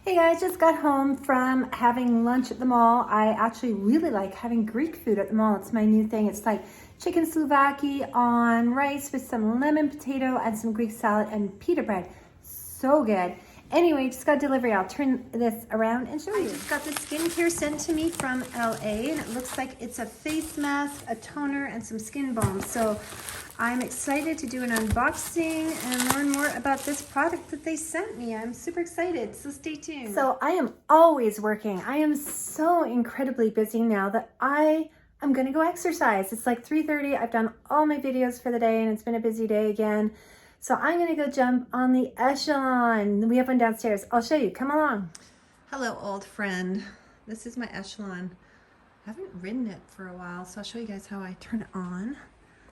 Hey guys, just got home from having lunch at the mall. I actually really like having Greek food at the mall. It's my new thing. It's like chicken souvlaki on rice with some lemon potato and some Greek salad and pita bread. So good. Anyway, just got delivery. I'll turn this around and show you. I just got this skincare sent to me from LA, and it looks like it's a face mask, a toner, and some skin balm. So I'm excited to do an unboxing and learn more about this product that they sent me. I'm super excited, so stay tuned. So I am always working. I am so incredibly busy now that I'm gonna go exercise. It's like 3:30. I've done all my videos for the day and it's been a busy day again. So I'm gonna go jump on the Echelon. We have one downstairs. I'll show you, come along. Hello, old friend. This is my Echelon. I haven't ridden it for a while, so I'll show you guys how I turn it on.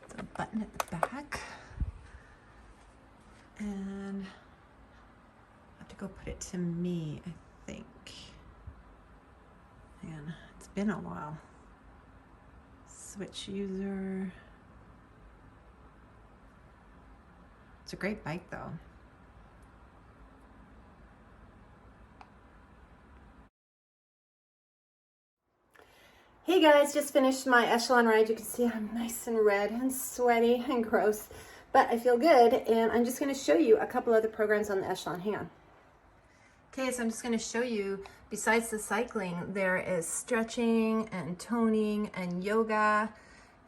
There's a button at the back. And I have to go put it to me, I think. Man, it's been a while. Switch user. It's a great bike though. Hey guys, just finished my Echelon ride. You can see I'm nice and red and sweaty and gross, but I feel good, and I'm just going to show you a couple other programs on the Echelon. Hang on. Okay, so I'm just going to show you, besides the cycling, there is stretching and toning and yoga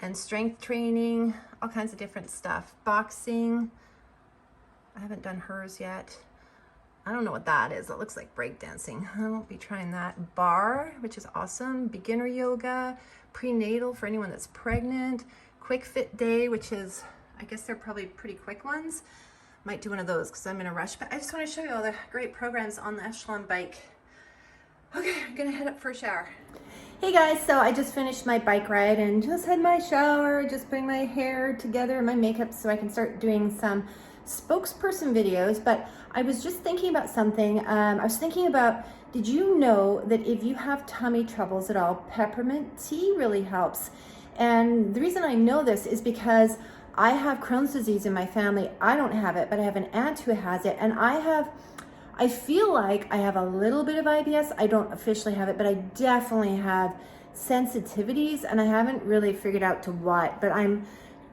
and strength training, all kinds of different stuff. Boxing. I haven't done hers yet. I don't know what that is. It looks like breakdancing. I won't be trying that. Bar, which is awesome. Beginner yoga, prenatal for anyone that's pregnant. Quick Fit Day, which is, I guess they're probably pretty quick ones. Might do one of those because I'm in a rush, but I just want to show you all the great programs on the Echelon bike. Okay, I'm gonna head up for a shower. Hey guys, so I just finished my bike ride and just had my shower, just putting my hair together and my makeup so I can start doing some spokesperson videos. But I was just thinking about something. I was thinking about, did you know that if you have tummy troubles at all, peppermint tea really helps? And the reason I know this is because I have Crohn's disease in my family. I don't have it, but I have an aunt who has it, and I feel like I have a little bit of IBS. I don't officially have it, but I definitely have sensitivities, and I haven't really figured out to what, but I'm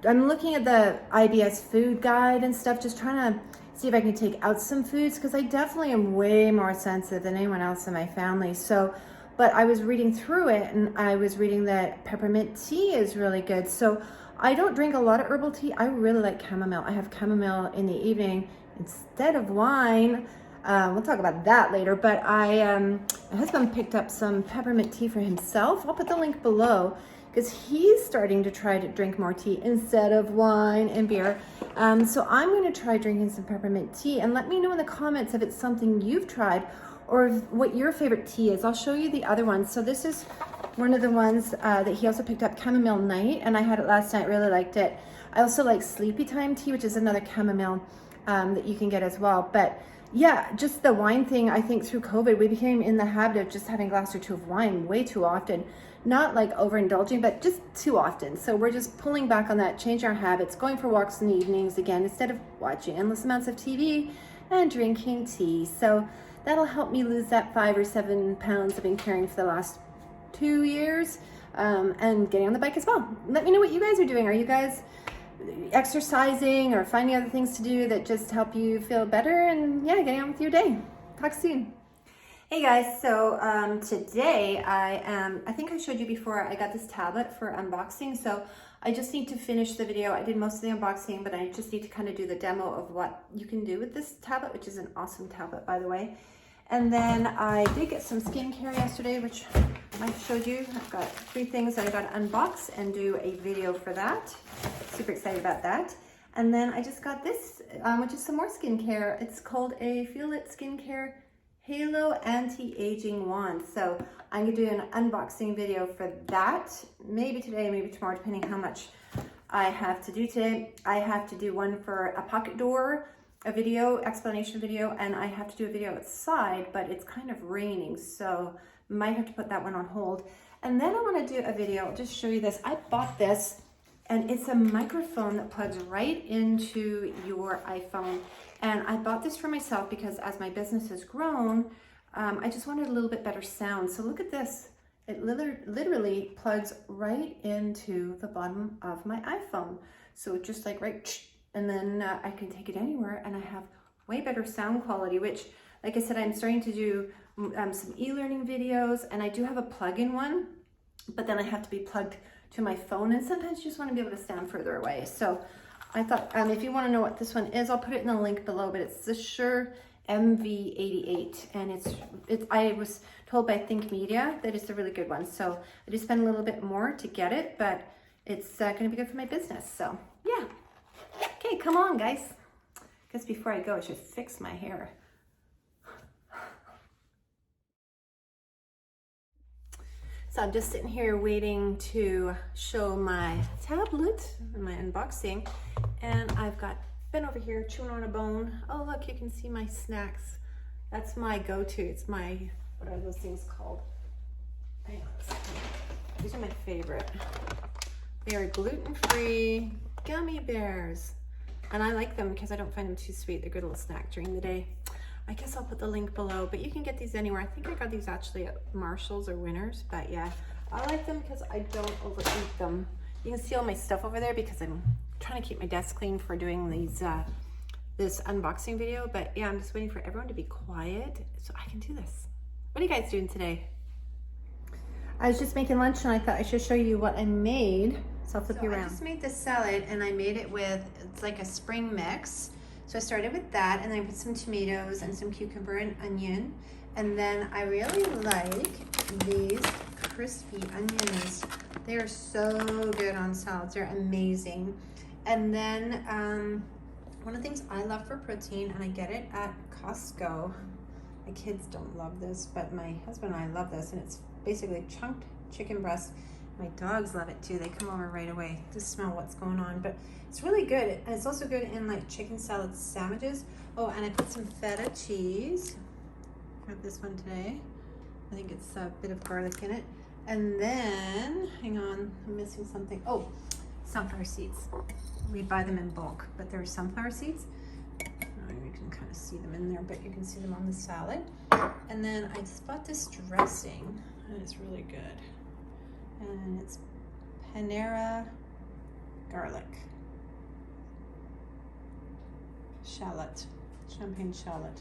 looking at the IBS food guide and stuff, just trying to see if I can take out some foods, because I definitely am way more sensitive than anyone else in my family. So, but I was reading through it and I was reading that peppermint tea is really good. So I don't drink a lot of herbal tea. I really like chamomile. I have chamomile in the evening instead of wine. We'll talk about that later, but my husband picked up some peppermint tea for himself. I'll put the link below, because he's starting to try to drink more tea instead of wine and beer. So I'm going to try drinking some peppermint tea, and let me know in the comments if it's something you've tried or what your favorite tea is. I'll show you the other ones. So this is one of the ones that he also picked up, chamomile night, and I had it last night, really liked it. I also like sleepy time tea, which is another chamomile that you can get as well. But yeah, just the wine thing, I think through COVID, we became in the habit of just having a glass or two of wine way too often. Not like overindulging, but just too often. So we're just pulling back on that, changing our habits, going for walks in the evenings again, instead of watching endless amounts of TV and drinking tea. So that'll help me lose that 5 or 7 pounds I've been carrying for the last 2 years, and getting on the bike as well. Let me know what you guys are doing. Are you guys exercising or finding other things to do that just help you feel better? And yeah, getting on with your day. Talk soon. Hey guys, so today I think I showed you before, I got this tablet for unboxing. So I just need to finish the video. I did most of the unboxing, but I just need to kind of do the demo of what you can do with this tablet, which is an awesome tablet, by the way. And then I did get some skincare yesterday, which I showed you. I've got 3 things that I got to unbox and do a video for that. Super excited about that. And then I just got this, which is some more skincare. It's called a Feel It Skincare Halo Anti-Aging Wand. So I'm gonna do an unboxing video for that. Maybe today, maybe tomorrow, depending how much I have to do today. I have to do one for a pocket door, a video, explanation video, and I have to do a video outside, but it's kind of raining, so might have to put that one on hold. And then I wanna do a video, I'll just show you this. I bought this, and it's a microphone that plugs right into your iPhone. And I bought this for myself because as my business has grown, I just wanted a little bit better sound. So look at this. It literally plugs right into the bottom of my iPhone. So just like right, and then I can take it anywhere, and I have way better sound quality, which, like I said, I'm starting to do some e-learning videos, and I do have a plug-in one, but then I have to be plugged to my phone, and sometimes you just want to be able to stand further away. So I thought, if you want to know what this one is, I'll put it in the link below, but it's the Shure MV88, and I was told by Think Media that it's a really good one. So I just spent a little bit more to get it, but it's going to be good for my business. So yeah. Okay, come on, guys. I guess before I go, I should fix my hair. So I'm just sitting here waiting to show my tablet, my unboxing, and I've been over here chewing on a bone. Oh look, you can see my snacks. That's my go-to. It's my, what are those things called? Hang on a second. These are my favorite. They are gluten-free gummy bears, and I like them because I don't find them too sweet. They're a good little snack during the day. I guess I'll put the link below, but you can get these anywhere. I think I got these actually at Marshall's or Winners, but yeah, I like them because I don't overeat them. You can see all my stuff over there because I'm trying to keep my desk clean for doing these this unboxing video, but yeah, I'm just waiting for everyone to be quiet so I can do this. What are you guys doing today? I was just making lunch, and I thought I should show you what I made. So I'll flip you around. I just made this salad, and I made it with, it's like a spring mix. So I started with that, and then I put some tomatoes and some cucumber and onion. And then I really like these crispy onions. They are so good on salads. They're amazing. And then one of the things I love for protein, and I get it at Costco. My kids don't love this, but my husband and I love this, and it's basically chunked chicken breast. My dogs love it too. They come over right away to smell what's going on, but it's really good. And it's also good in like chicken salad sandwiches. Oh, and I put some feta cheese. Got this one today. I think it's a bit of garlic in it. And then, hang on, I'm missing something. Oh, sunflower seeds. We buy them in bulk, but they're sunflower seeds. You can kind of see them in there, but you can see them on the salad. And then I just bought this dressing, and it's really good. And it's Panera garlic, shallot, champagne shallot.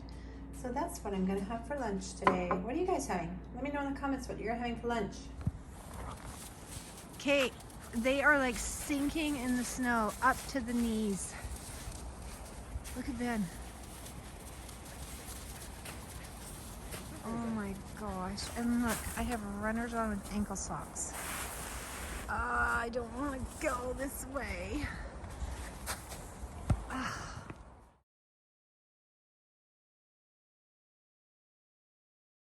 So that's what I'm gonna have for lunch today. What are you guys having? Let me know in the comments what you're having for lunch. Okay, they are like sinking in the snow up to the knees. Look at that. Oh my gosh. And look, I have runners on with ankle socks. I don't want to go this way.